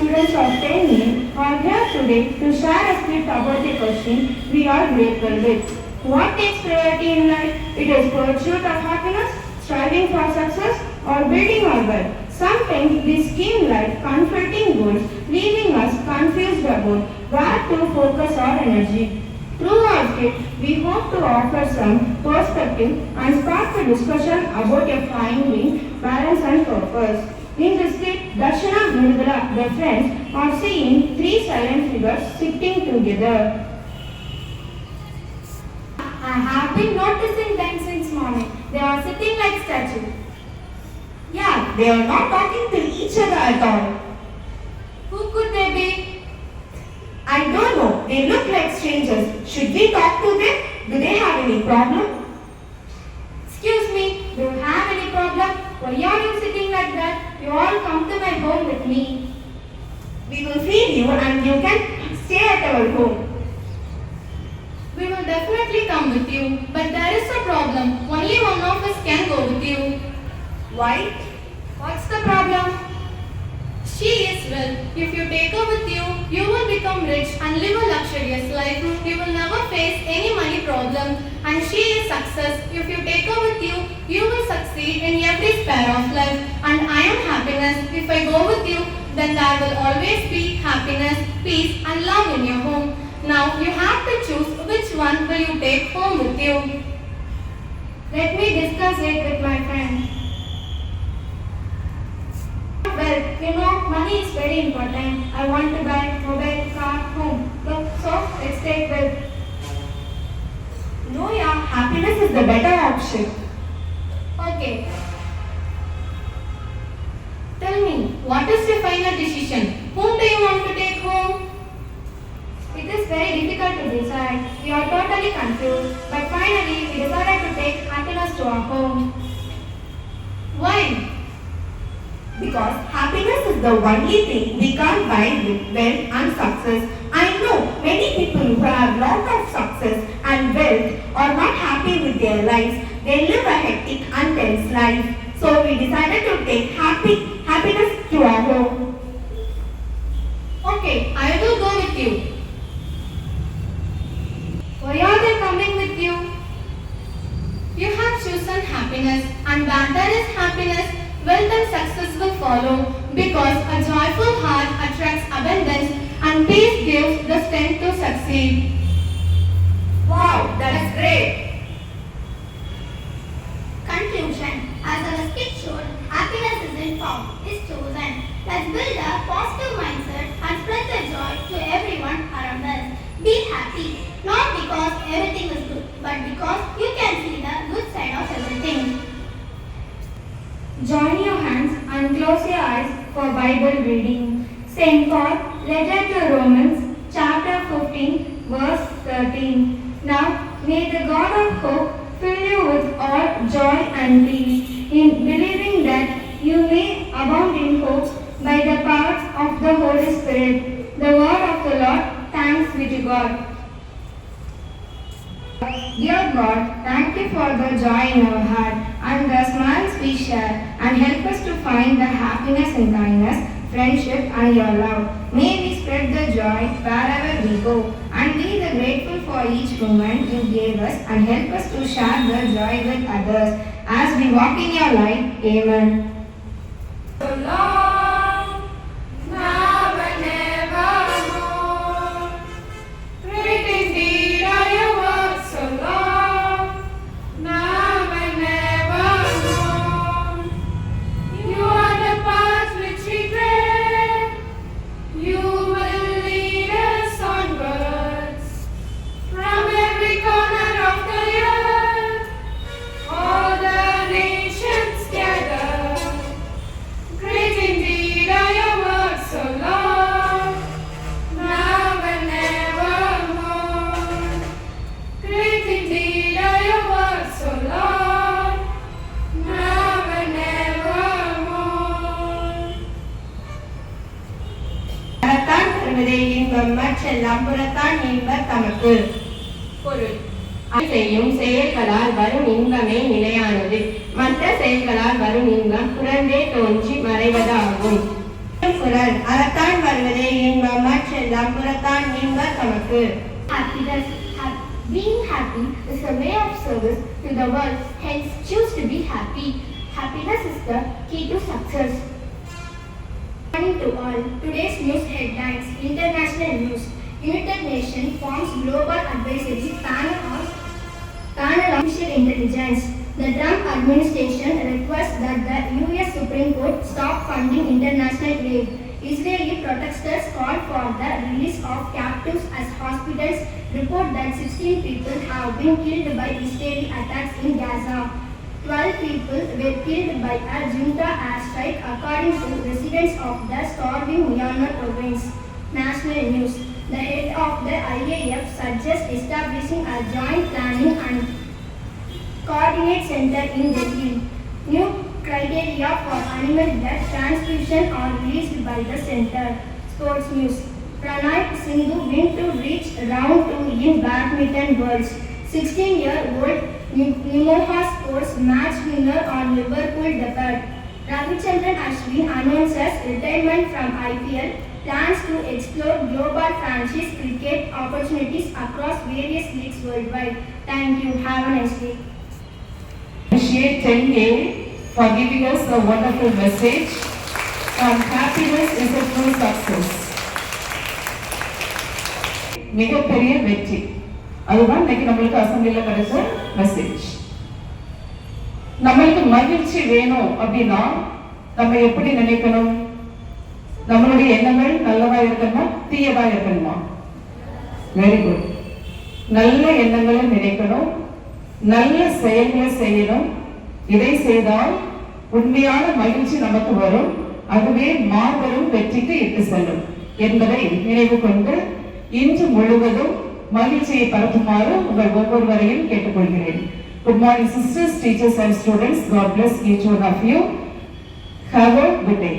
students of 10 are here today to share a script about the question we are grateful with. What takes priority in life? It is pursuit of happiness, striving for success, or building our wealth. Sometimes we scheme life conflicting goals, leaving us confused about where to focus our energy. Through our script, we hope to offer some perspective and spark a discussion about a finding balance and purpose. In the script, Darshana and Mridula, their friends, are seeing three silent figures sitting together. I have been noticing them since morning. They are sitting like statues. Yeah, they are not talking to each other at all. Who could they be? I don't know. They look like strangers. Should we talk to them? Do they have any problem? Excuse me, do you have any problem? Why are you sitting like that? You all come to my home with me. We will feed you and you can stay at our home. We will definitely come with you. But there is a problem. Only one of us can go with you. Why? What's the problem? She is well. If you take her with you, you will become rich and live a luxurious life. You will never face any money problem. And she is success. If you take her with you, you will succeed in every sphere of life. And I am happiness. If I go with you, then there will always be happiness, peace and love in your home. Now you have to choose which one will you take home with you. Let me discuss it with my friend. Well, you know, money is very important. I want to buy mobile, car, home. So, let's take wealth. No, yeah, happiness is the better option. Okay. Tell me, what is your final decision? Whom do you want to take home? It is very difficult to decide. We are totally confused. But finally, we decided to take happiness to our home. Why? Because happiness is the only thing we can't buy with wealth and success. I know many people who have lot of success and wealth are not happy with their lives. They live a hectic and tense life. So we decided to take happiness to our home. Okay, I will go with you. Why are they coming with you? You have chosen happiness, and where there is happiness, wealth and success will follow, because a joyful heart attracts abundance and peace gives the strength to succeed. Wow, that's great. Conclusion. As our skit showed, happiness isn't found, it's chosen. Let's build a positive mindset and spread the joy to everyone around us. Be happy, not because everything is good, but because you can see the good side of everything. Join your hands and close your eyes for Bible reading. St. Paul, letter to Romans, chapter 15, verse 13. Now, may the God of hope fill you with all joy and peace in believing that you may abound in hope by the power of the Holy Spirit. The word of the Lord. Thanks be to God. Dear God, thank you for the joy in our heart and the smiles we share, and help us to find the happiness in kindness, friendship and your love. May we spread the joy wherever we go and be the grateful for each moment you gave us, and help us to share the joy with others as we walk in your light. Amen. மற்றெல்லாம் இன்பத் தமக்கு. பொருள்: செய்யும் செயல்களால் வரும் இன்பமே நிலையானது. மற்ற செயல்களால் வரும் இன்பம் புறந்தே தோன்றி மறைவதாகும். குரல் அறத்தான் வருவதே இன்பம் மற்றெல்லாம் புறத்தான் இன்ப தமக்கு. Happiness. Being happy is a way of service to the world. Hence, choose to be happy. Happiness is the key to success. Good morning to all. Today's news headlines. International news. United Nations forms global advisory panel on artificial intelligence. The Trump administration requests that the US Supreme Court stop funding international aid. Israeli protesters called for the release of captives as hospitals report that 16 people have been killed by Israeli attacks in Gaza. 12 people were killed by a junta airstrike according to residents of the starving Myanmar province. National news. The head of the IAF suggests establishing a joint planning and coordinate center in Delhi. New criteria for animal blood transfusion are released by the center. Sports news. Pranay Sindhu win to reach round 2 in badminton worlds. 16-year-old Nimoha scores match winner on Liverpool debut. Ravichandran Ashwin announces retirement from IPL, plans to explore global franchise cricket opportunities across various leagues worldwide. Thank you. Have a nice day. Appreciate 10A for giving us a wonderful message on happiness is a true success. மிகப்பெரிய வெற்றி அதுதான் இன்னைக்கு நம்மளுக்கு அசம்பிளில கிடைச்ச message. நம்மளுக்கு மகிழ்ச்சி வேணும் அப்படின்னா நம்ம எப்படி நினைக்கணும்? நம்மளுடைய எண்ணங்கள் நல்லதா இருக்கணுமா தீயதா இருக்கணுமா? Very good. நல்ல எண்ணங்களை நினைக்கணும், நல்ல செயல்களை செய்யணும். இதை செய்தால் உண்மையான மகிழ்ச்சி நமக்கு வரும், அதுவே மாபெரும் வெற்றிக்கு இட்டு செல்லும் என்பதை நினைவு கொண்டு இன்று முழுவதும் மகிழ்ச்சியை பரப்புமாறு உங்கள் ஒவ்வொருவரையும் கேட்டுக்கொள்கிறேன். Good morning sisters, teachers and students. God bless each one of you. Have a good day.